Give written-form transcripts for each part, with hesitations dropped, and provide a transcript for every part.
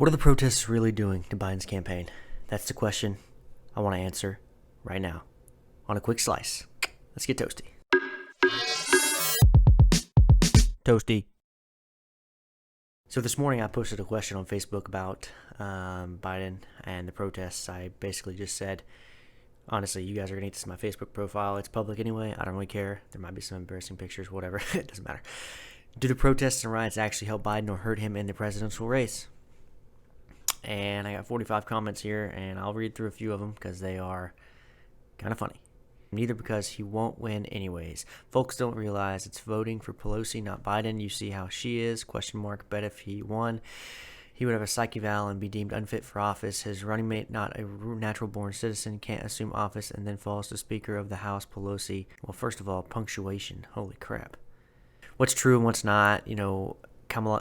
What are the protests really doing to Biden's campaign? That's the question I want to answer right now on a quick slice. Let's get toasty. Toasty. So this morning I posted a question on Facebook about Biden and the protests. I basically just said, honestly, you guys are going to hate this in my Facebook profile. It's public anyway. I don't really care. There might be some embarrassing pictures, whatever. It doesn't matter. Do the protests and riots actually help Biden or hurt him in the presidential race? And I got 45 comments here, and I'll read through a few of them because they are kind of funny. Neither, because he won't win anyways. Folks don't realize it's voting for Pelosi, not Biden. You see how she is? Question mark. Bet if he won, he would have a psych eval and be deemed unfit for office. His running mate, not a natural-born citizen, can't assume office and then falls to Speaker of the House, Pelosi. Well, first of all, punctuation. Holy crap. What's true and what's not? You know, Kamala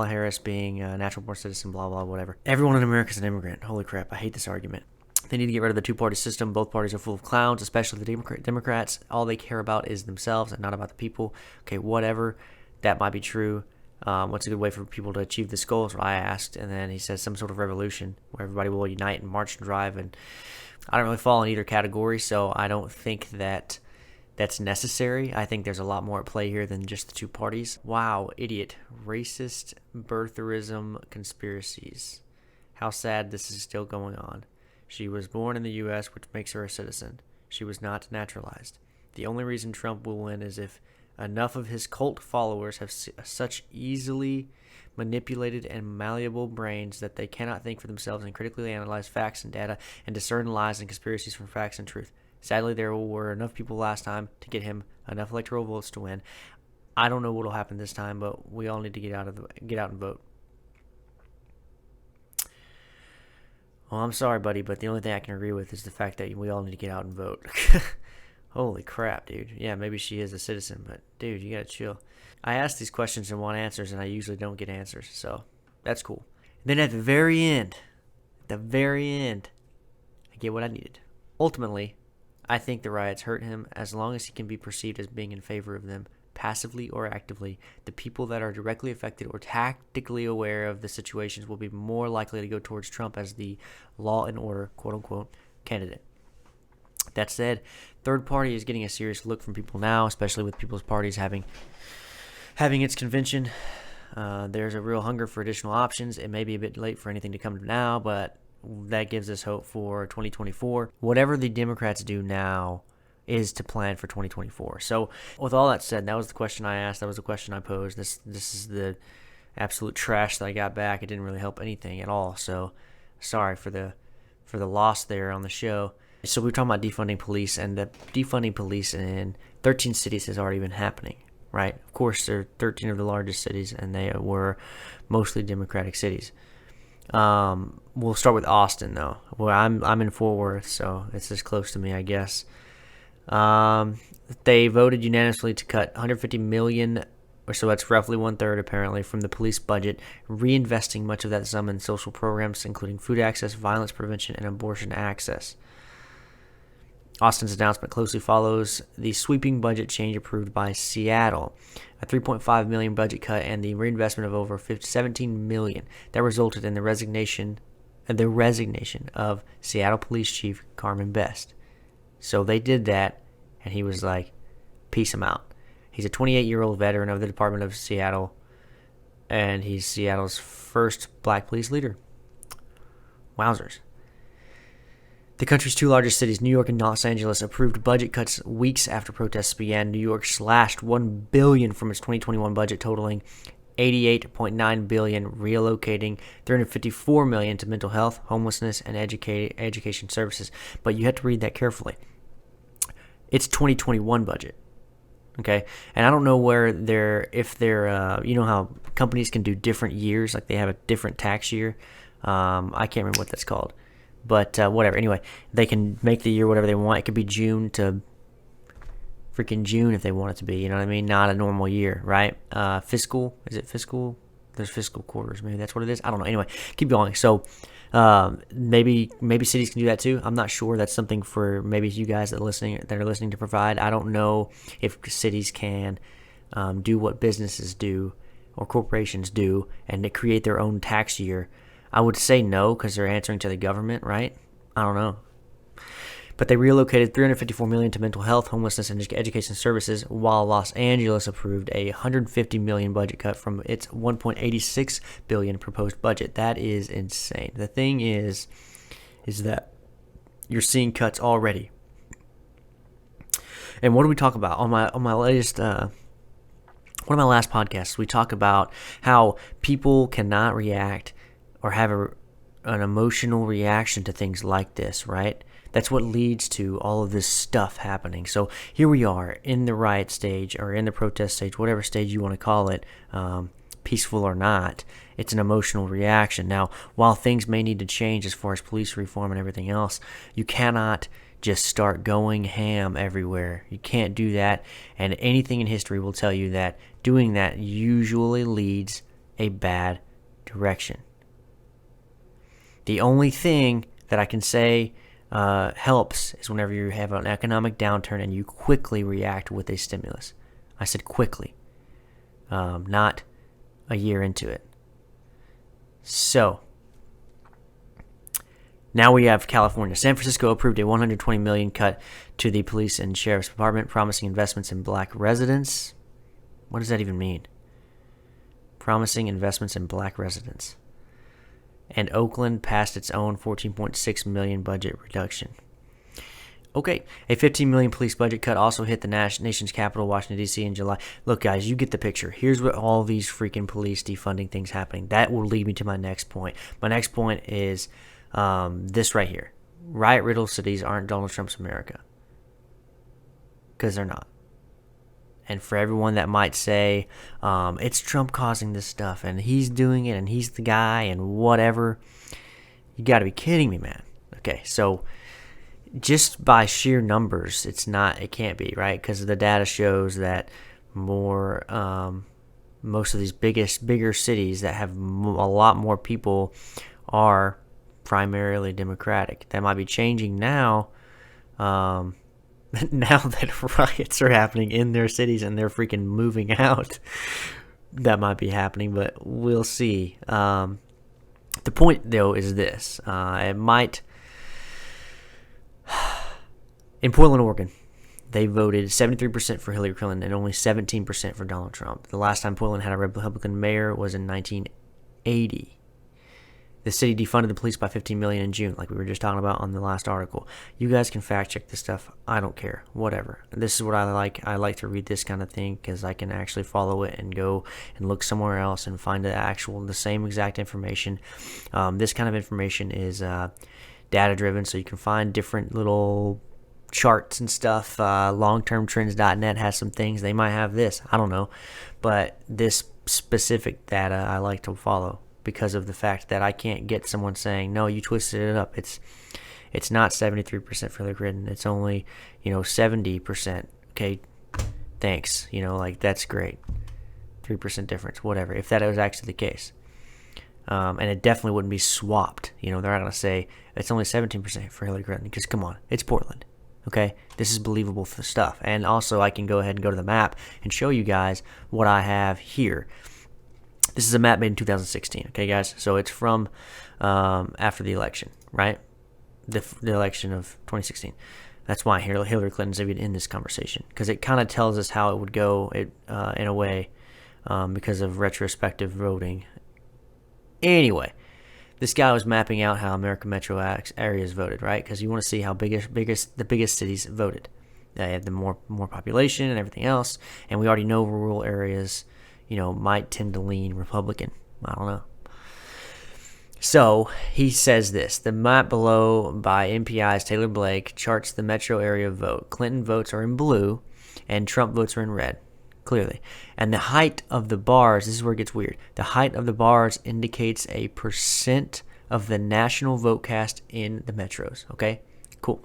Harris being a natural-born citizen, blah, blah, whatever. Everyone in America is an immigrant. Holy crap, I hate this argument. They need to get rid of the two-party system. Both parties are full of clowns, especially the Democrats. All they care about is themselves and not about the people. Okay, whatever. That might be true. What's a good way for people to achieve this goal is what I asked. And then he says some sort of revolution where everybody will unite and march and drive. And I don't really fall in either category, so I don't think that that's necessary. I think there's a lot more at play here than just the two parties. Wow, idiot. Racist birtherism conspiracies. How sad this is still going on. She was born in the U.S., which makes her a citizen. She was not naturalized. The only reason Trump will win is if enough of his cult followers have such easily manipulated and malleable brains that they cannot think for themselves and critically analyze facts and data and discern lies and conspiracies from facts and truth. Sadly, there were enough people last time to get him enough electoral votes to win. I don't know what will happen this time, but we all need to get out and vote. Well, I'm sorry, buddy, but the only thing I can agree with is the fact that we all need to get out and vote. Holy crap, dude. Yeah, maybe she is a citizen, but dude, you gotta chill. I ask these questions and want answers, and I usually don't get answers, so that's cool. Then at the very end, I get what I needed. Ultimately, I think the riots hurt him as long as he can be perceived as being in favor of them, passively or actively. The people that are directly affected or tactically aware of the situations will be more likely to go towards Trump as the law and order, quote-unquote, candidate. That said, third party is getting a serious look from people now, especially with people's parties having its convention. There's a real hunger for additional options. It may be a bit late for anything to come now, but that gives us hope for 2024. Whatever the Democrats do now is to plan for 2024. So with all that said, that was the question I asked. That was the question I posed. This is the absolute trash that I got back. It didn't really help anything at all. So sorry for the loss there on the show. So we were talking about defunding police, and the defunding police in 13 cities has already been happening, right? Of course, there are 13 of the largest cities, and they were mostly Democratic cities. We'll start with Austin, though. Well, I'm in Fort Worth, so it's as close to me, I guess. They voted unanimously to cut $150 million, or so that's roughly 1/3 apparently, from the police budget, reinvesting much of that sum in social programs, including food access, violence prevention, and abortion access. Austin's announcement closely follows the sweeping budget change approved by Seattle, a $3.5 million budget cut and the reinvestment of over $17 million that resulted in the resignation of Seattle Police Chief Carmen Best. So they did that, and he was like, peace him out. He's a 28-year-old veteran of the Department of Seattle, and he's Seattle's first black police leader. Wowzers. The country's two largest cities, New York and Los Angeles, approved budget cuts weeks after protests began. New York slashed $1 billion from its 2021 budget, totaling $88.9 billion, relocating $354 million to mental health, homelessness, and education services. But you have to read that carefully. It's 2021 budget, okay? And I don't know if they're, you know how companies can do different years, like they have a different tax year. I can't remember what that's called. But whatever. Anyway, they can make the year whatever they want. It could be June to freaking June if they want it to be. You know what I mean? Not a normal year, right? Fiscal. Is it fiscal? There's fiscal quarters. Maybe that's what it is. I don't know. Anyway, keep going. So maybe cities can do that too. I'm not sure. That's something for maybe you guys that are listening to provide. I don't know if cities can do what businesses do or corporations do and they create their own tax year, I would say no because they're answering to the government, right? I don't know. But they relocated $354 million to mental health, homelessness, and education services, while Los Angeles approved a $150 million budget cut from its $1.86 billion proposed budget. That is insane. The thing is that you're seeing cuts already. And what do we talk about on my latest one of my last podcasts? We talk about how people cannot react or have an emotional reaction to things like this, right? That's what leads to all of this stuff happening. So here we are in the riot stage or in the protest stage, whatever stage you want to call it, peaceful or not. It's an emotional reaction. Now, while things may need to change as far as police reform and everything else, you cannot just start going ham everywhere. You can't do that. And anything in history will tell you that doing that usually leads a bad direction. The only thing that I can say helps is whenever you have an economic downturn and you quickly react with a stimulus. I said quickly, not a year into it. So now we have California. San Francisco approved a $120 million cut to the police and sheriff's department, promising investments in black residents. What does that even mean? Promising investments in black residents. And Oakland passed its own $14.6 million budget reduction. Okay, a $15 million police budget cut also hit the nation's capital, Washington, D.C. in July. Look, guys, you get the picture. Here's what all these freaking police defunding things happening. That will lead me to my next point. My next point is this right here. Riot-riddled cities aren't Donald Trump's America. Because they're not. And for everyone that might say, it's Trump causing this stuff, and he's doing it, and he's the guy, and whatever, you got to be kidding me, man. Okay, so just by sheer numbers, it can't be, right? Because the data shows that most of these bigger cities that have a lot more people are primarily Democratic. That might be changing now. Now that riots are happening in their cities and they're freaking moving out, that might be happening, but we'll see. The point, though, is this. It might... In Portland, Oregon, they voted 73% for Hillary Clinton and only 17% for Donald Trump. The last time Portland had a Republican mayor was in 1980. The city defunded the police by $15 million in June, like we were just talking about on the last article. You guys can fact check this stuff. I don't care. Whatever. This is what I like. I like to read this kind of thing because I can actually follow it and go and look somewhere else and find the same exact information. This kind of information is data driven, so you can find different little charts and stuff. Longtermtrends.net has some things. They might have this. I don't know. But this specific data I like to follow, because of the fact that I can't get someone saying, no, you twisted it up. It's not 73% for Hillary Clinton. It's only, 70%. Okay, thanks. That's great. 3% difference, whatever, if that was actually the case. And it definitely wouldn't be swapped. They're not going to say it's only 17% for Hillary Clinton because, come on, it's Portland. Okay, this is believable stuff. And also, I can go ahead and go to the map and show you guys what I have here. This is a map made in 2016, okay, guys? So it's from after the election, right? The election of 2016. That's why Hillary Clinton's even in this conversation, because it kind of tells us how it would go in a way because of retrospective voting. Anyway, this guy was mapping out how American metro areas voted, right? Because you want to see how the biggest cities voted. They have the more population and everything else, and we already know rural areas might tend to lean Republican. I don't know. So he says this. The map below by MPI's Taylor Blake charts the metro area vote. Clinton votes are in blue and Trump votes are in red, clearly. And the height of the bars, this is where it gets weird. The height of the bars indicates a percent of the national vote cast in the metros. Okay, cool.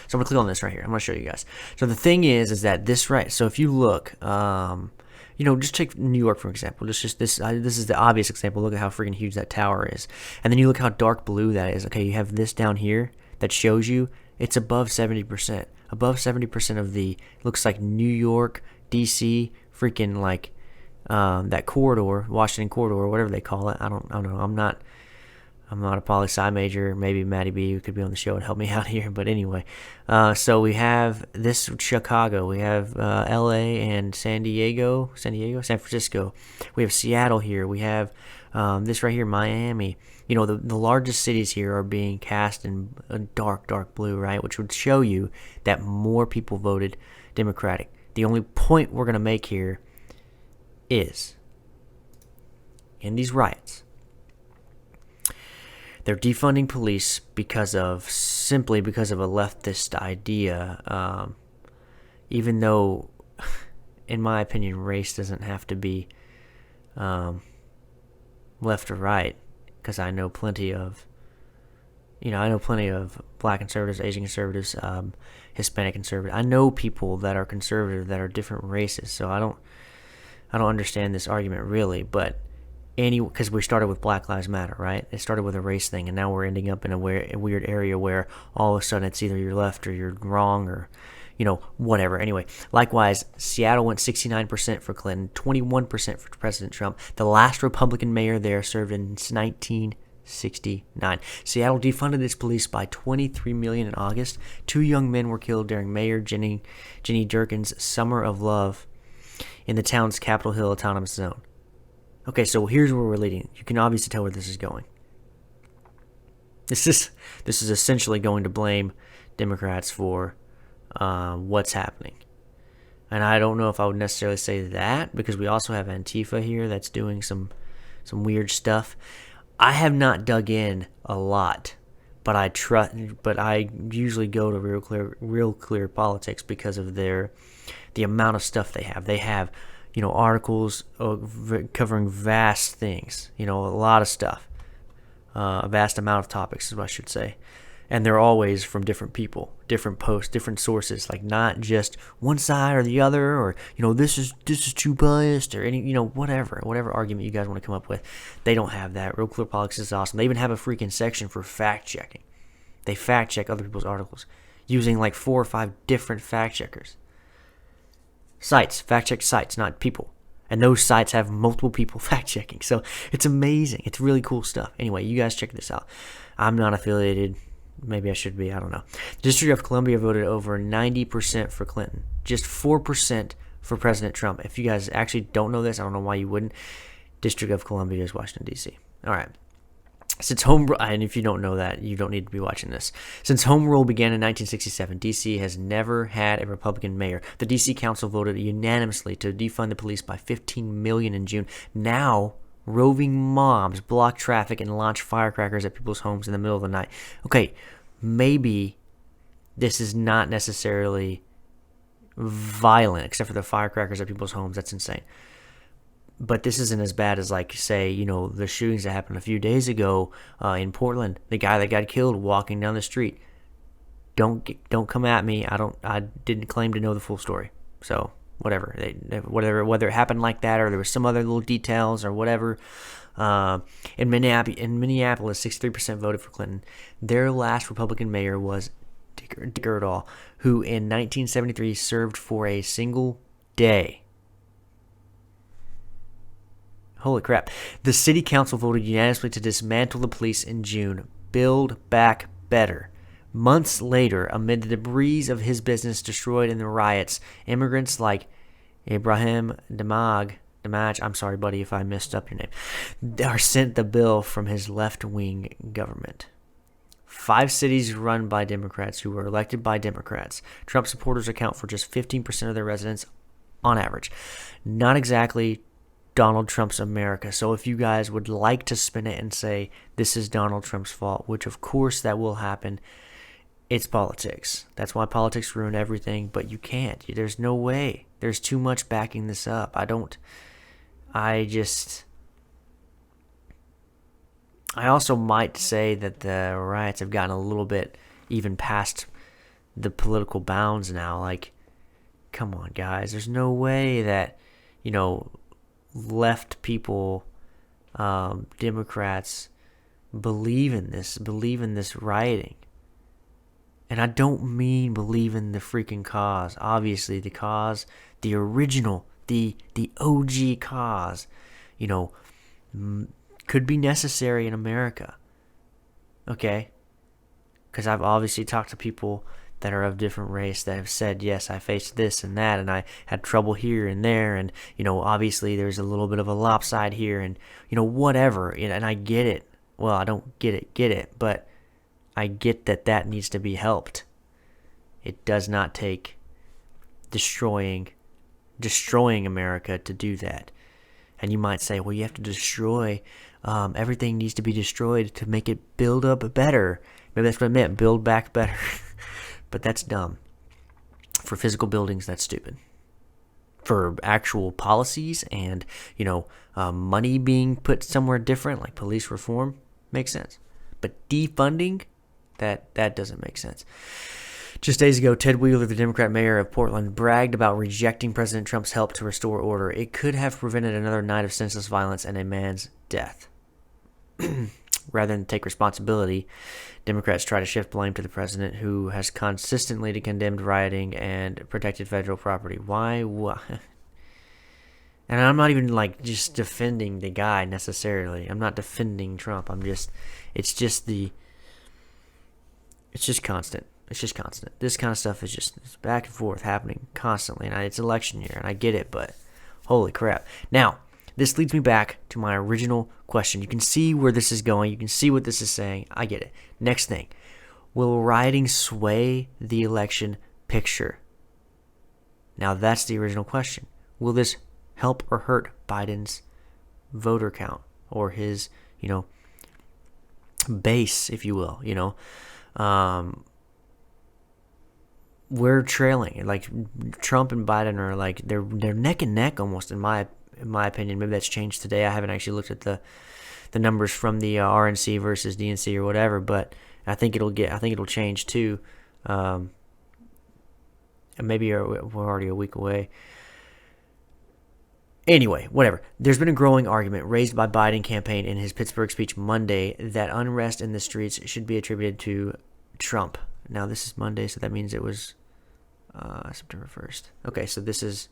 So I'm going to click on this right here. I'm going to show you guys. So the thing is that this right. So if you look, just take New York, for example. This is the obvious example. Look at how freaking huge that tower is. And then you look how dark blue that is. Okay, you have this down here that shows you it's above 70%. Above 70% of the, looks like New York, D.C., freaking that corridor, Washington corridor, whatever they call it. I don't know. I'm not a poli-sci major. Maybe Maddie B could be on the show and help me out here. But anyway, so we have this Chicago. We have L.A. and San Francisco. We have Seattle here. We have this right here, Miami. You know, the largest cities here are being cast in a dark, dark blue, right? Which would show you that more people voted Democratic. The only point we're going to make here is in these riots, they're defunding police simply because of a leftist idea. Even though, in my opinion, race doesn't have to be left or right, because I know plenty of black conservatives, Asian conservatives, Hispanic conservatives. I know people that are conservative that are different races, so I don't understand this argument really, but because we started with Black Lives Matter, right? It started with a race thing, and now we're ending up in a weird area where all of a sudden it's either you're left or you're wrong, or whatever. Anyway, likewise, Seattle went 69% for Clinton, 21% for President Trump. The last Republican mayor there served in 1969. Seattle defunded its police by $23 million in August. 2 young men were killed during Mayor Jenny Durkin's Summer of Love in the town's Capitol Hill Autonomous Zone. Okay, so here's where we're leading. You can obviously tell where this is going. This is essentially going to blame Democrats for what's happening. And I don't know if I would necessarily say that, because we also have Antifa here that's doing some weird stuff. I have not dug in a lot, but I usually go to Real Clear Politics because of the amount of stuff they have. They have articles covering vast things, a lot of stuff, a vast amount of topics is what I should say. And they're always from different people, different posts, different sources, like not just one side or the other, or, this is too biased, or any, whatever argument you guys want to come up with. They don't have that. Real Clear Politics is awesome. They even have a freaking section for fact checking. They fact check other people's articles using like 4 or 5 different fact checkers. Fact check sites, not people. And those sites have multiple people fact checking. So it's amazing. It's really cool stuff. Anyway, you guys check this out. I'm not affiliated. Maybe I should be. I don't know. The District of Columbia voted over 90% for Clinton. Just 4% for President Trump. If you guys actually don't know this, I don't know why you wouldn't. District of Columbia is Washington, D.C. All right. And if you don't know that, you don't need to be watching this. Since home rule began in 1967, D.C. has never had a Republican mayor. The D.C. Council voted unanimously to defund the police by $15 million in June. Now, roving mobs block traffic and launch firecrackers at people's homes in the middle of the night. Okay, maybe this is not necessarily violent, except for the firecrackers at people's homes. That's insane. But this isn't as bad as, like, say, the shootings that happened a few days ago in Portland. The guy that got killed walking down the street. Don't come at me. I didn't claim to know the full story. So whatever. Whether it happened like that or there was some other little details or whatever. In Minneapolis, 63% voted for Clinton. Their last Republican mayor was Dick Erdahl, who in 1973 served for a single day. Holy crap. The city council voted unanimously to dismantle the police in June. Build back better. Months later, amid the debris of his business destroyed in the riots, immigrants like Ibrahim Damaj, I'm sorry, buddy, if I messed up your name, are sent the bill from his left-wing government. 5 cities run by Democrats who were elected by Democrats. Trump supporters account for just 15% of their residents on average. Not exactly Donald Trump's America. So if you guys would like to spin it and say this is Donald Trump's fault, which of course that will happen, it's politics. That's why politics ruin everything, but you can't. There's no way. There's too much backing this up. I also might say that the riots have gotten a little bit even past the political bounds now. Like, come on, guys. There's no way that, left people, Democrats, believe in this rioting. And I don't mean believe in the freaking cause. Obviously, the cause, the original the OG cause, you know, could be necessary in America. Okay? Because I've obviously talked to people that are of different race that have said, yes, I faced this and that, and I had trouble here and there, and, you know, obviously there's a little bit of a lopside here, and, you know, whatever, and I get it. Well, I don't get it, but I get that needs to be helped. It does not take destroying America to do that. And you might say, well, you have to destroy, everything needs to be destroyed to make it build up better. Maybe that's what I meant, build back better. But that's dumb. For physical buildings, that's stupid. For actual policies and, you know, money being put somewhere different, like police reform, makes sense. But defunding, that doesn't make sense. Just days ago, Ted Wheeler, the Democrat mayor of Portland, bragged about rejecting President Trump's help to restore order. It could have prevented another night of senseless violence and a man's death. Rather than take responsibility, Democrats try to shift blame to the president, who has consistently condemned rioting and protected federal property. Why? And I'm not even like just defending the guy necessarily. I'm not defending Trump. It's just constant. It's just constant. This kind of stuff is just it's back and forth happening constantly. And it's election year, and I get it, but holy crap. Now, this leads me back to my original question. You can see where this is going. You can see what this is saying. I get it. Next thing. Will rioting sway the election picture? Now, that's the original question. Will this help or hurt Biden's voter count or his, you know, base, if you will, you know? We're trailing. Like, Trump and Biden are like, they're neck and neck almost, in my opinion. Maybe that's changed today. I haven't actually looked at the numbers from the RNC versus DNC or whatever, but I think it'll change too. Maybe we're already a week away. Anyway, whatever. There's been a growing argument raised by Biden campaign in his Pittsburgh speech Monday that unrest in the streets should be attributed to Trump. Now, this is Monday, so that means it was September 1st. Okay, so this is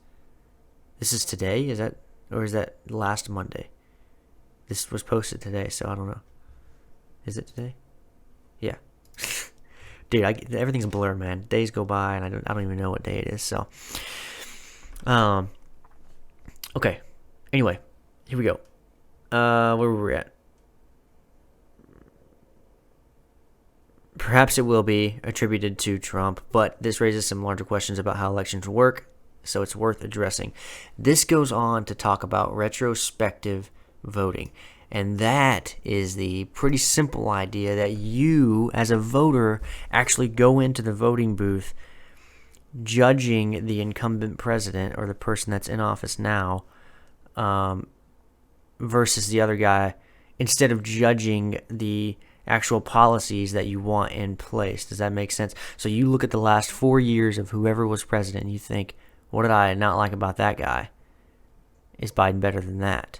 today? Is that last Monday? This was posted today, so I don't know. Is it today? Yeah. Dude, everything's a blur, man. Days go by, and I don't even know what day it is. So, okay. Anyway, here we go. Where were we at? Perhaps it will be attributed to Trump, but this raises some larger questions about how elections work, so it's worth addressing. This goes on to talk about retrospective voting, and that is the pretty simple idea that you, as a voter, actually go into the voting booth judging the incumbent president or the person that's in office now versus the other guy, instead of judging the actual policies that you want in place. Does that make sense? So you look at the last 4 years of whoever was president and you think, what did I not like about that guy? Is Biden better than that?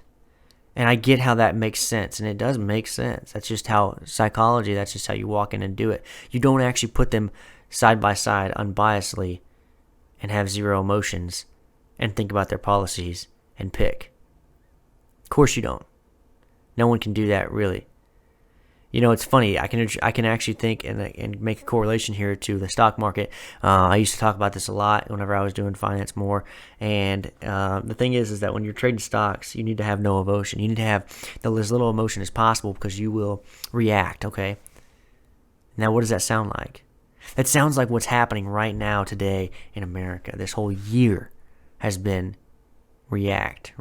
And I get how that makes sense, and it does make sense. That's just how psychology, that's just how you walk in and do it. You don't actually put them side by side unbiasedly and have zero emotions and think about their policies and pick. Of course you don't. No one can do that, really. You know, it's funny. I can actually think and make a correlation here to the stock market. I used to talk about this a lot whenever I was doing finance more. And the thing is that when you're trading stocks, you need to have no emotion. You need to have as little emotion as possible because you will react, okay? Now, what does that sound like? That sounds like what's happening right now today in America. This whole year has been react.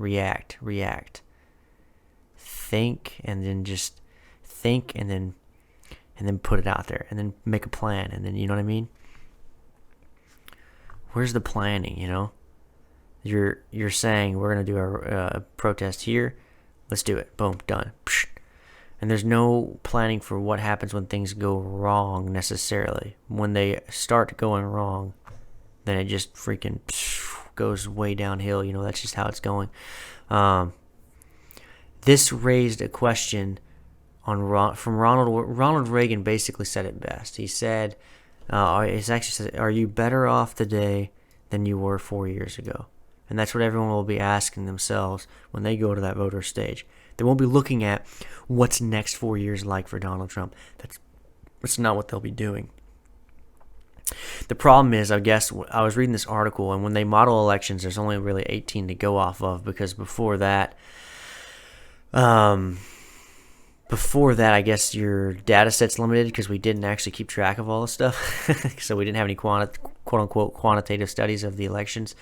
Think and then just think and then put it out there and then make a plan and then, you know what I mean? Where's the planning, you know? You're saying we're going to do a protest here. Let's do it. Boom, done. And there's no planning for what happens when things go wrong necessarily. When they start going wrong, then it just freaking goes way downhill. You know, that's just how it's going. This raised a question from Ronald Reagan. Basically said it best. He said, "Are you better off today than you were 4 years ago?" And that's what everyone will be asking themselves when they go to that voter stage. They won't be looking at what's next 4 years like for Donald Trump. That's not what they'll be doing. The problem is, I guess, I was reading this article, and when they model elections, there's only really 18 to go off of, because before that, I guess your data set's limited because we didn't actually keep track of all the stuff. So we didn't have any quote-unquote quantitative studies of the elections.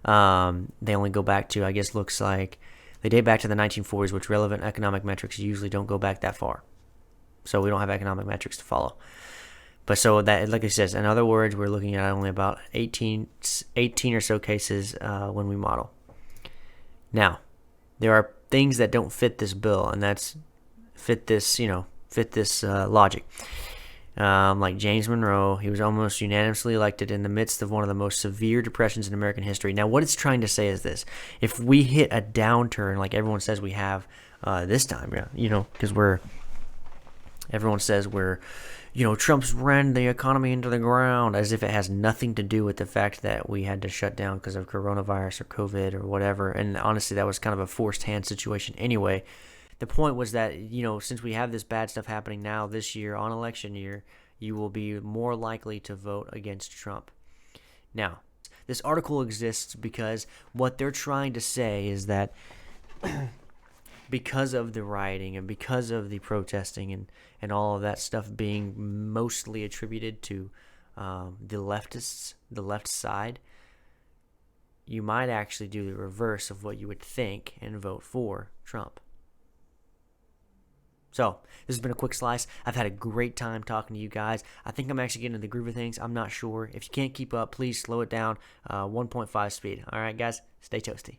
They only go back to, I guess, looks like they date back to the 1940s, which relevant economic metrics usually don't go back that far. So we don't have economic metrics to follow. But so that, like it says, in other words, we're looking at only about 18 or so cases when we model. Now, there are things that don't fit this bill, and that's fit this logic. Like James Monroe, he was almost unanimously elected in the midst of one of the most severe depressions in American history. Now, what it's trying to say is this: if we hit a downturn, like everyone says we have this time, because everyone says we're, Trump's ran the economy into the ground, as if it has nothing to do with the fact that we had to shut down because of coronavirus or COVID or whatever. And honestly, that was kind of a forced hand situation anyway. The point was that, since we have this bad stuff happening now this year on election year, you will be more likely to vote against Trump. Now, this article exists because what they're trying to say is that because of the rioting and because of the protesting and all of that stuff being mostly attributed to the leftists, the left side, you might actually do the reverse of what you would think and vote for Trump. So, this has been a quick slice. I've had a great time talking to you guys. I think I'm actually getting into the groove of things. I'm not sure. If you can't keep up, please slow it down. 1.5 speed. All right, guys, stay toasty.